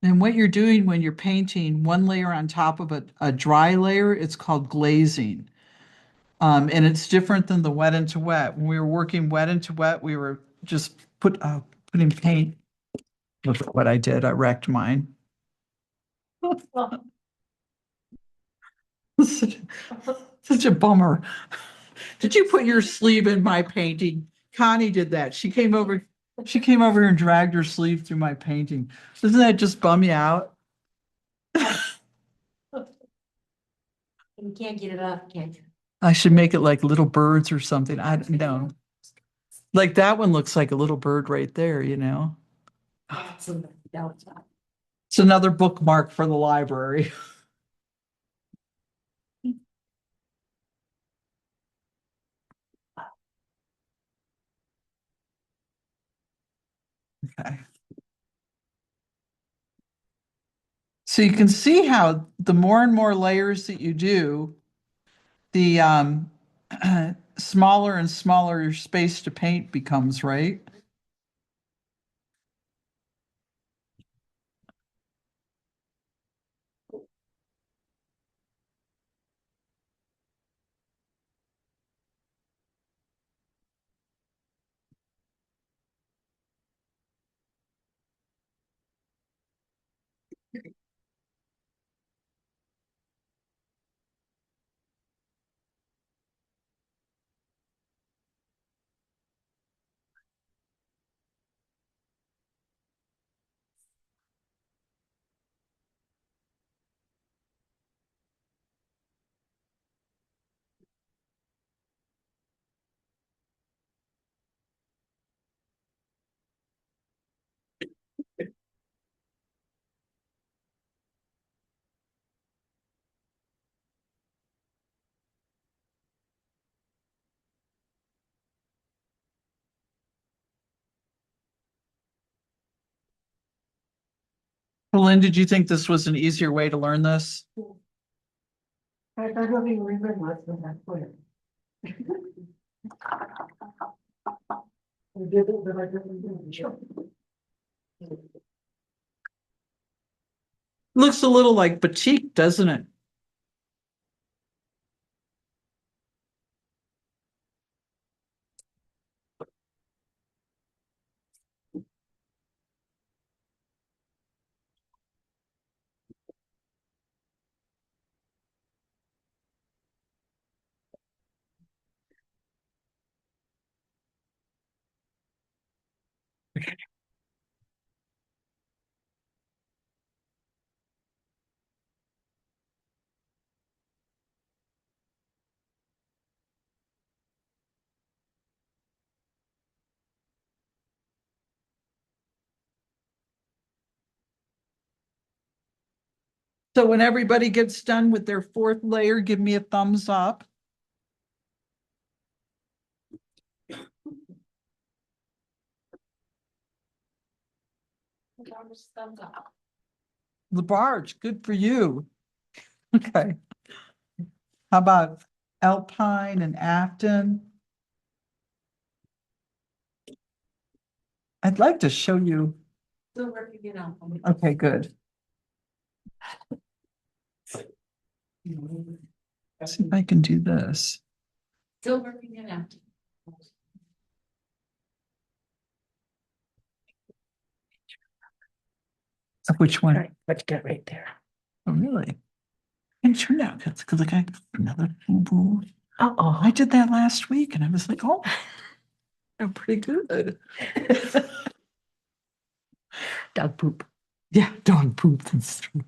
And what you're doing when you're painting one layer on top of a dry layer, it's called glazing. And it's different than the wet into wet. When we were working wet into wet, we were just putting paint. Look at what I did. I wrecked mine. Such a bummer. Did you put your sleeve in my painting? Connie did that. She came over and dragged her sleeve through my painting. Doesn't that just bum you out? You can't get it off, can't you? I should make it like little birds or something. I don't know. Like that one looks like a little bird right there, you know? That's in the downside. It's another bookmark for the library. Okay. So you can see how the more and more layers that you do, the smaller and smaller your space to paint becomes, right? Lynn, did you think this was an easier way to learn this? I don't even remember what's in that point. We did it, but I didn't do it. Looks a little like batik, doesn't it? So when everybody gets done with their fourth layer, give me a thumbs up. Thumbs up. LaBarge, good for you. Okay. How about Alpine and Afton? I'd like to show you. Still working it out. Okay, good. See if I can do this. Still working it out. Which one? Right, what you got right there? Oh, really? And it turned out, because like I another boo-boo. Uh-oh. I did that last week and I was like, oh, I'm pretty good. Dog poop. Yeah, dog poop, that's true.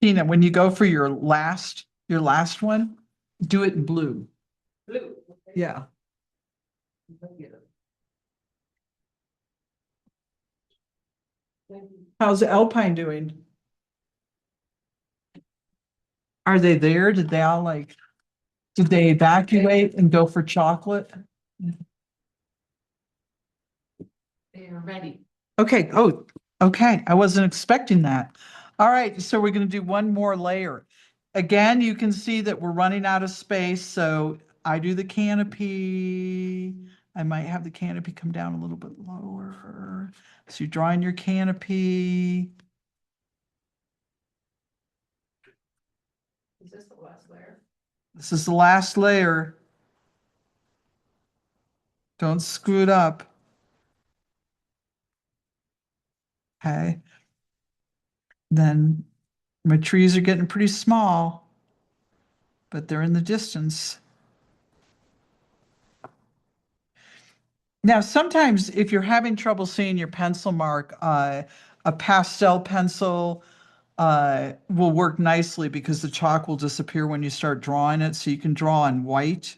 Tina, when you go for your last one, do it in blue. Blue. Yeah. How's Alpine doing? Are they there? Did they all like, did they evacuate and go for chocolate? They are ready. Okay, oh, okay, I wasn't expecting that. All right, so we're gonna do one more layer. Again, you can see that we're running out of space, so I do the canopy. I might have the canopy come down a little bit lower. So you're drawing your canopy. Is this the last layer? This is the last layer. Don't screw it up. Okay. Then my trees are getting pretty small, but they're in the distance. Now, sometimes if you're having trouble seeing your pencil mark, a pastel pencil will work nicely because the chalk will disappear when you start drawing it, so you can draw in white.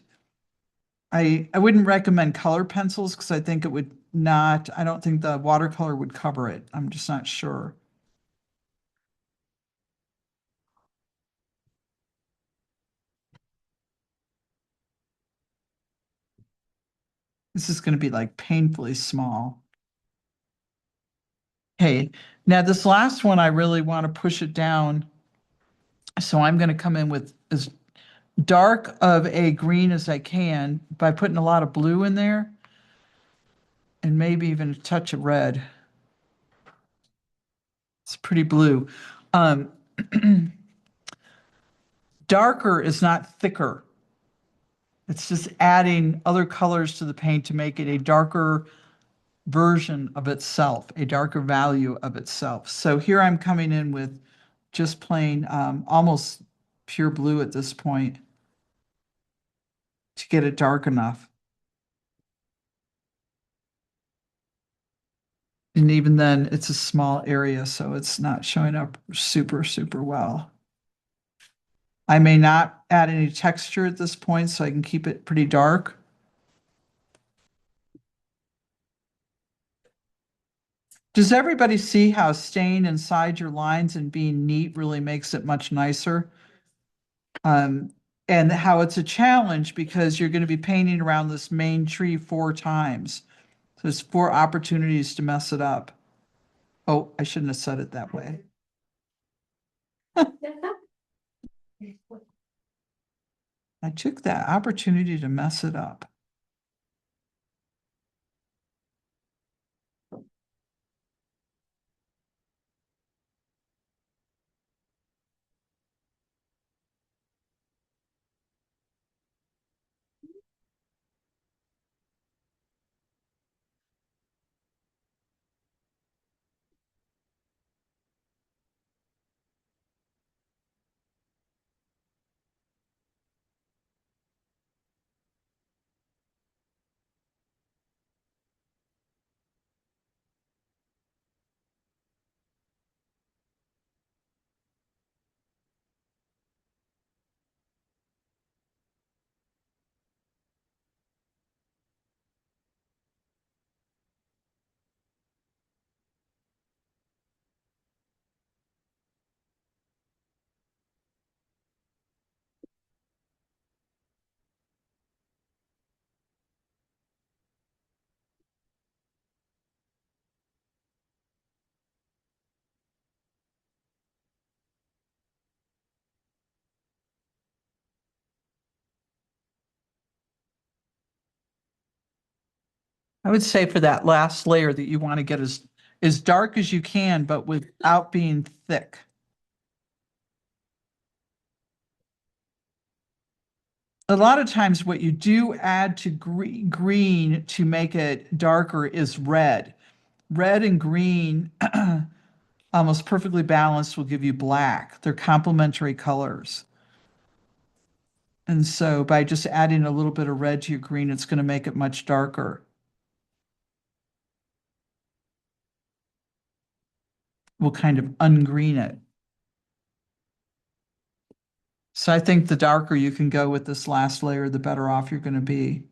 I wouldn't recommend color pencils because I think it would not, I don't think the watercolor would cover it. I'm just not sure. This is going to be like painfully small. Okay, now this last one, I really want to push it down. So I'm going to come in with as dark of a green as I can by putting a lot of blue in there and maybe even a touch of red. It's pretty blue. Um, darker is not thicker. It's just adding other colors to the paint to make it a darker version of itself, a darker value of itself. So here I'm coming in with just plain, almost pure blue at this point to get it dark enough. And even then, it's a small area, so it's not showing up super, super well. I may not add any texture at this point, so I can keep it pretty dark. Does everybody see how staying inside your lines and being neat really makes it much nicer? And how it's a challenge because you're going to be painting around this main tree 4 times. So there's 4 opportunities to mess it up. Oh, I shouldn't have said it that way. I took that opportunity to mess it up. I would say for that last layer that you want to get as dark as you can, but without being thick. A lot of times what you do add to green to make it darker is red. Red and green, almost perfectly balanced, will give you black. They're complementary colors. And so by just adding a little bit of red to your green, it's going to make it much darker. Will kind of ungreen it. So I think the darker you can go with this last layer, the better off you're going to be.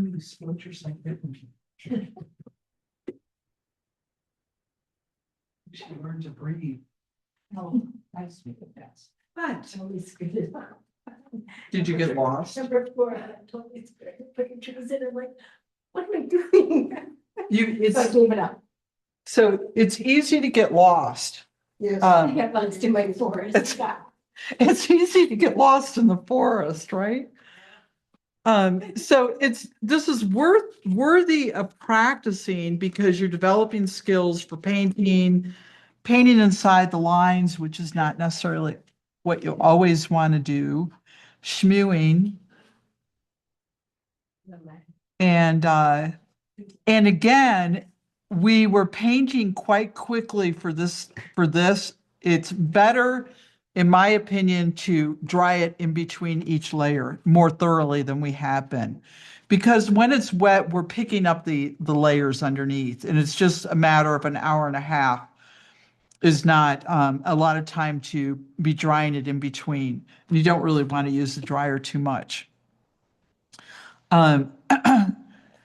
Maybe what you're saying. She learned to breathe. No, I speak of that. But Totally screwed it up. did you get lost? Number 4, I totally screwed it. Putting trees in, I'm like, what am I doing? So I gave it up. So it's easy to get lost. Yes. I got lost in my forest. It's easy to get lost in the forest, right? So this is worthy of practicing because you're developing skills for painting inside the lines, which is not necessarily what you always want to do, schmewing, and again, we were painting quite quickly for this. It's better, in my opinion, to dry it in between each layer more thoroughly than we have been. Because when it's wet, we're picking up the layers underneath, and it's just a matter of an hour and a half is not a lot of time to be drying it in between. You don't really want to use the dryer too much.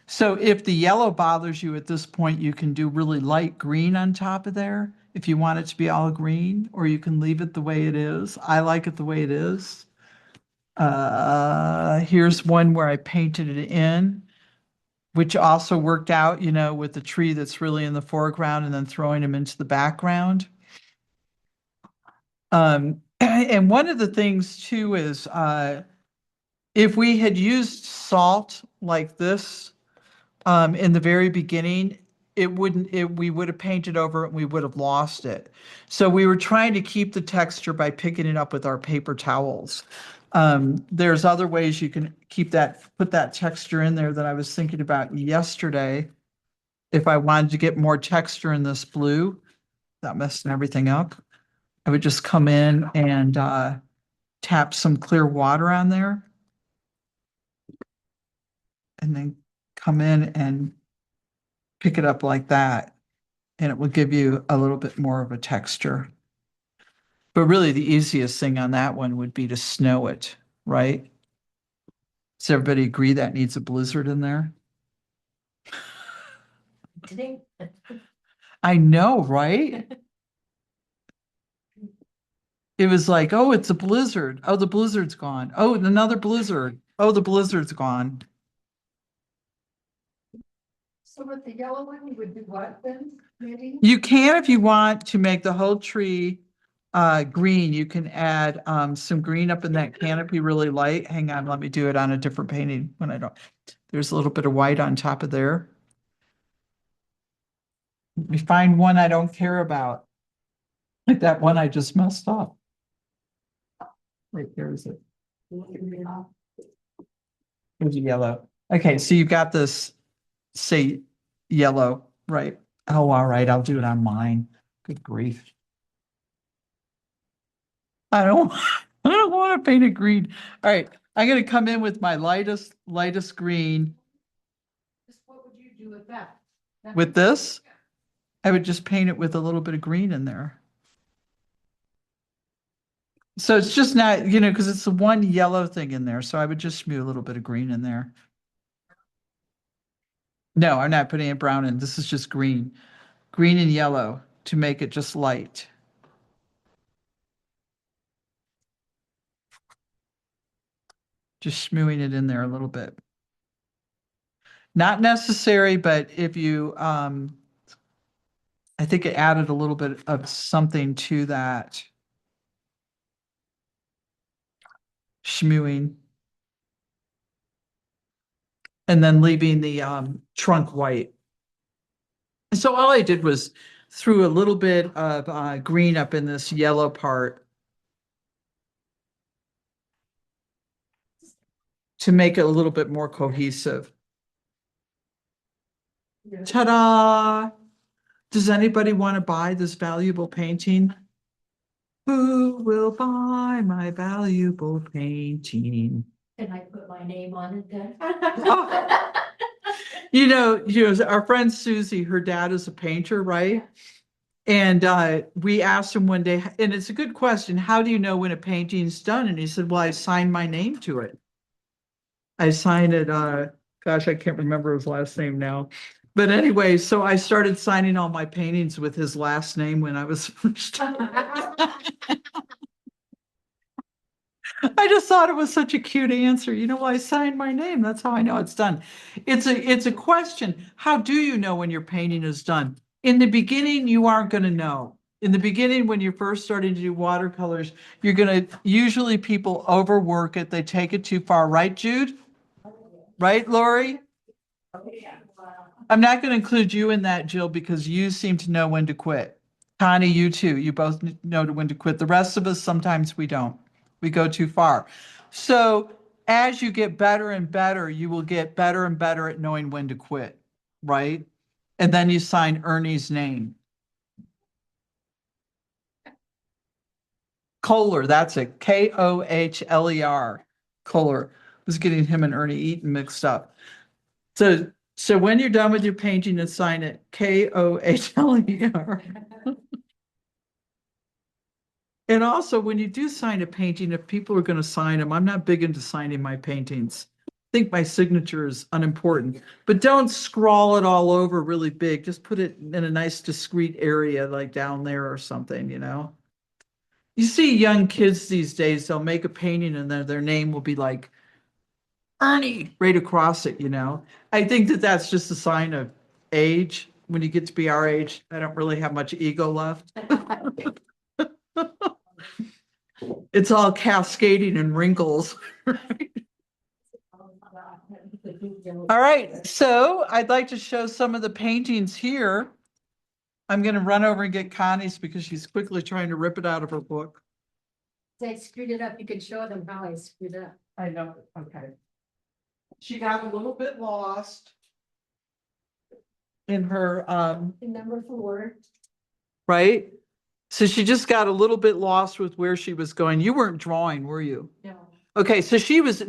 So if the yellow bothers you at this point, you can do really light green on top of there if you want it to be all green, or you can leave it the way it is. I like it the way it is. Here's one where I painted it in, which also worked out, with the tree that's really in the foreground and then throwing them into the background. And one of the things too is if we had used salt like this in the very beginning, we would have painted over it and we would have lost it. So we were trying to keep the texture by picking it up with our paper towels. There's other ways you can put that texture in there that I was thinking about yesterday. If I wanted to get more texture in this blue, without messing everything up, I would just come in and tap some clear water on there. And then come in and pick it up like that. And it will give you a little bit more of a texture. But really the easiest thing on that one would be to snow it, right? Does everybody agree that needs a blizzard in there? Today, I know, right? It was like, oh, it's a blizzard. Oh, the blizzard's gone. Oh, another blizzard. Oh, the blizzard's gone. So with the yellow one, you would do what then, maybe? You can, if you want to make the whole tree green, you can add some green up in that canopy really light. Hang on, let me do it on a different painting when I don't. There's a little bit of white on top of there. Let me find one I don't care about. Like that one I just messed up. Right, there is it. Here's a yellow. Okay, so you've got this, say, yellow, right? Oh, all right, I'll do it on mine. Good grief. I don't, I don't want to paint it green. All right, I'm gonna come in with my lightest green. Just what would you do with that? With this, I would just paint it with a little bit of green in there. So it's just not, because it's the one yellow thing in there, so I would just smear a little bit of green in there. No, I'm not putting a brown in. This is just green. Green and yellow to make it just light. Just smoothing it in there a little bit. Not necessary, but if you, I think it added a little bit of something to that. schmewing. And then leaving the trunk white. And so all I did was threw a little bit of green up in this yellow part to make it a little bit more cohesive. Ta-da! Does anybody want to buy this valuable painting? Who will buy my valuable painting? Can I put my name on it then? Oh. You know, our friend Susie, her dad is a painter, right? And we asked him one day, and it's a good question, how do you know when a painting's done? And he said, well, I signed my name to it. I signed it, gosh, I can't remember his last name now. But anyway, so I started signing all my paintings with his last name when I was first. I just thought it was such a cute answer. You know, well, I signed my name. That's how I know it's done. It's a question. How do you know when your painting is done? In the beginning, you aren't going to know. In the beginning, when you're first starting to do watercolors, you're going to, usually people overwork it. They take it too far. Right, Jude? Right, Lori? I'm not going to include you in that, Jill, because you seem to know when to quit. Connie, you too. You both know when to quit. The rest of us, sometimes we don't. We go too far. So as you get better and better, you will get better and better at knowing when to quit, right? And then you sign Ernie's name. Kohler, that's it. Kohler. Kohler. Was getting him and Ernie Eaton mixed up. So when you're done with your painting and sign it, Kohler. And also, when you do sign a painting, if people are going to sign them, I'm not big into signing my paintings. I think my signature is unimportant, but don't scrawl it all over really big. Just put it in a nice discreet area, like down there or something, you know? You see young kids these days, they'll make a painting and then their name will be like Ernie right across it, you know? I think that that's just a sign of age. When you get to be our age, I don't really have much ego left. It's all cascading and wrinkles. All right, so I'd like to show some of the paintings here. I'm going to run over and get Connie's because she's quickly trying to rip it out of her book. I screwed it up. You can show them how I screwed up. I know, okay. She got a little bit lost in her, Number 4. right? So she just got a little bit lost with where she was going. You weren't drawing, were you? No. Okay, so she was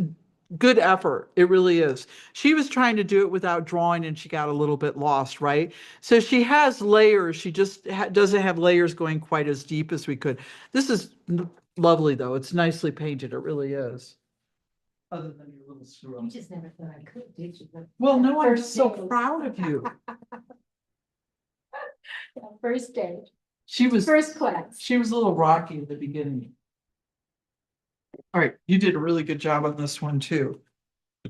good effort. It really is. She was trying to do it without drawing and she got a little bit lost, right? So she has layers. She just doesn't have layers going quite as deep as we could. This is lovely though. It's nicely painted. It really is. Other than your little screw You up. just never thought I could, did you? Well, no, I'm First just so day. proud of you. Yeah, first day, She was first class. She was a little rocky in the beginning. All right, you did a really good job on this one too.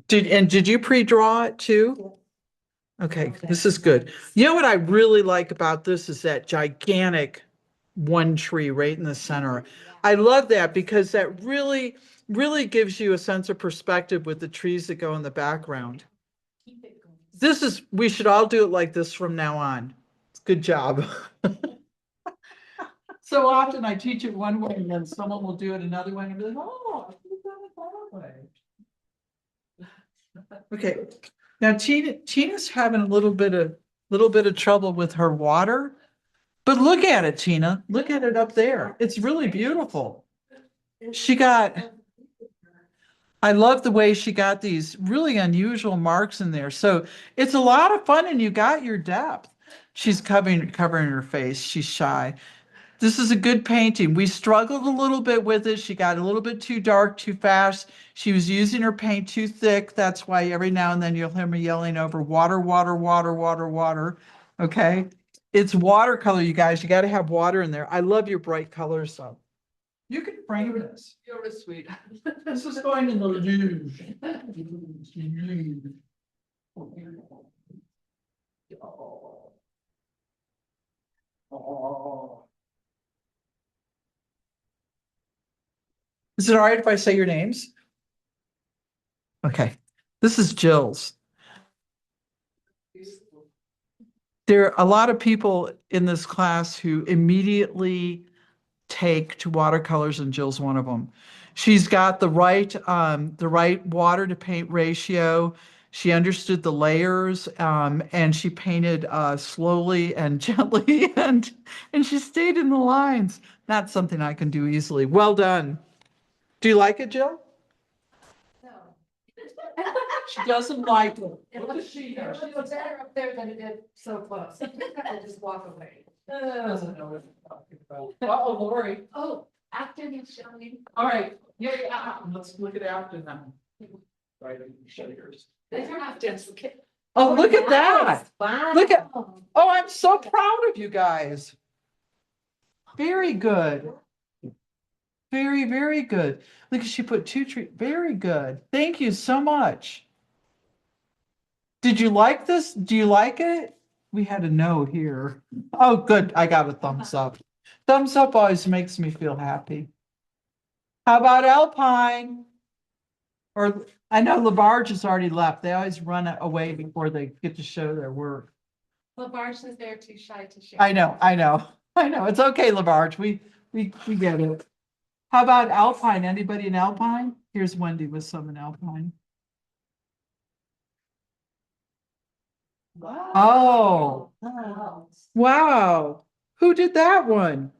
Did you pre-draw it too? Okay, this is good. You know what I really like about this is that gigantic one tree right in the center. I love that because that really, really gives you a sense of perspective with the trees that go in the background. Keep it going. We should all do it like this from now on. Good job. So often I teach it one way and then someone will do it another way and be like, oh, I should have done it that way. Okay, now Tina's having a little bit of trouble with her water. But look at it, Tina. Look at it up there. It's really beautiful. I love the way she got these really unusual marks in there. So it's a lot of fun and you got your depth. She's covering her face. She's shy. This is a good painting. We struggled a little bit with it. She got a little bit too dark, too fast. She was using her paint too thick. That's why every now and then you'll hear me yelling over water, water, water, water, water. Okay. It's watercolor, you guys. You got to have water in there. I love your bright colors, though. You can frame this. You're sweet. This is going in the luge. Oh. Is it all right if I say your names? Okay, this is Jill's. There are a lot of people in this class who immediately take to watercolors, and Jill's one of them. She's got the right water to paint ratio. She understood the layers, and she painted slowly and gently, and she stayed in the lines. Not something I can do easily. Well done. Do you like it, Jill? No. She doesn't like it. It looks better up there than it did so close. I'll just walk away. Doesn't know what I'm talking about. Uh-oh, Lori. Oh, after you show me. All right, yeah. Let's look at Afton now. Right, show yours. These are Aftons. Oh, look at that. Wow. Look at- Oh, I'm so proud of you guys. Very good. Very, very good. Look, she put two trees. Very good. Thank you so much. Did you like this? Do you like it? We had a no here. Oh, good. I got a thumbs up. Thumbs up always makes me feel happy. How about Alpine? Or I know Labarge has already left. They always run away before they get to show their work. Labarge says they're too shy to share. I know. It's okay, Labarge. We get it. How about Alpine? Anybody in Alpine? Here's Wendy with some in Alpine. Oh, Wow. wow. Who did that one?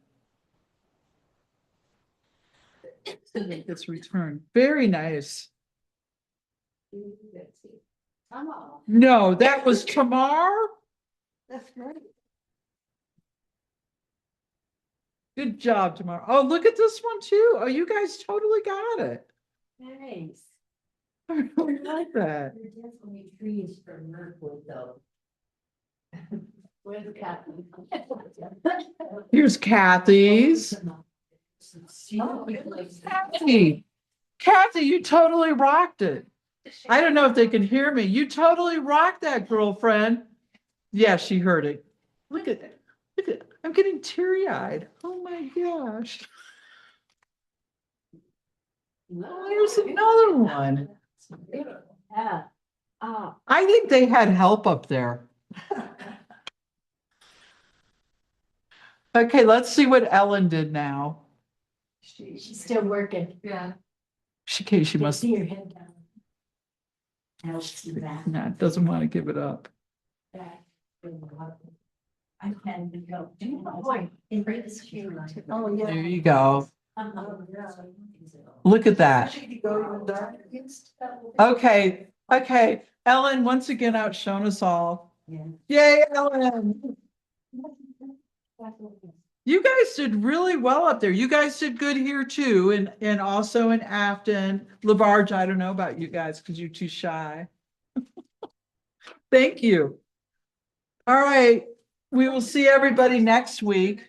It's returned. Very nice. Come on. No, that was Tamar. That's great. Good job, Tamar. Oh, look at this one too. Oh, you guys totally got it. Nice. I really like that. There are definitely trees from Mirkwood though. Where's the cat? Here's Kathy's. Oh, Kathy, you totally rocked it. I don't know if they can hear me. You totally rocked that, girlfriend. Yeah, she heard it. Look at that. Look at, I'm getting teary-eyed. Oh my gosh. Oh, here's another one. Yeah. I think they had help up there. Okay, let's see what Ellen did now. She's still working. Yeah. She must, See your head down. Now see that. no, doesn't want to give it up. Back. I can go. Oh, yeah. There you go. Look at that. Okay, okay. Ellen, once again, outshone us all. Yay, Ellen. You guys did really well up there. You guys did good here too, and also in Afton. Labarge, I don't know about you guys because you're too shy. Thank you. All right, we will see everybody next week.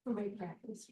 Great practice.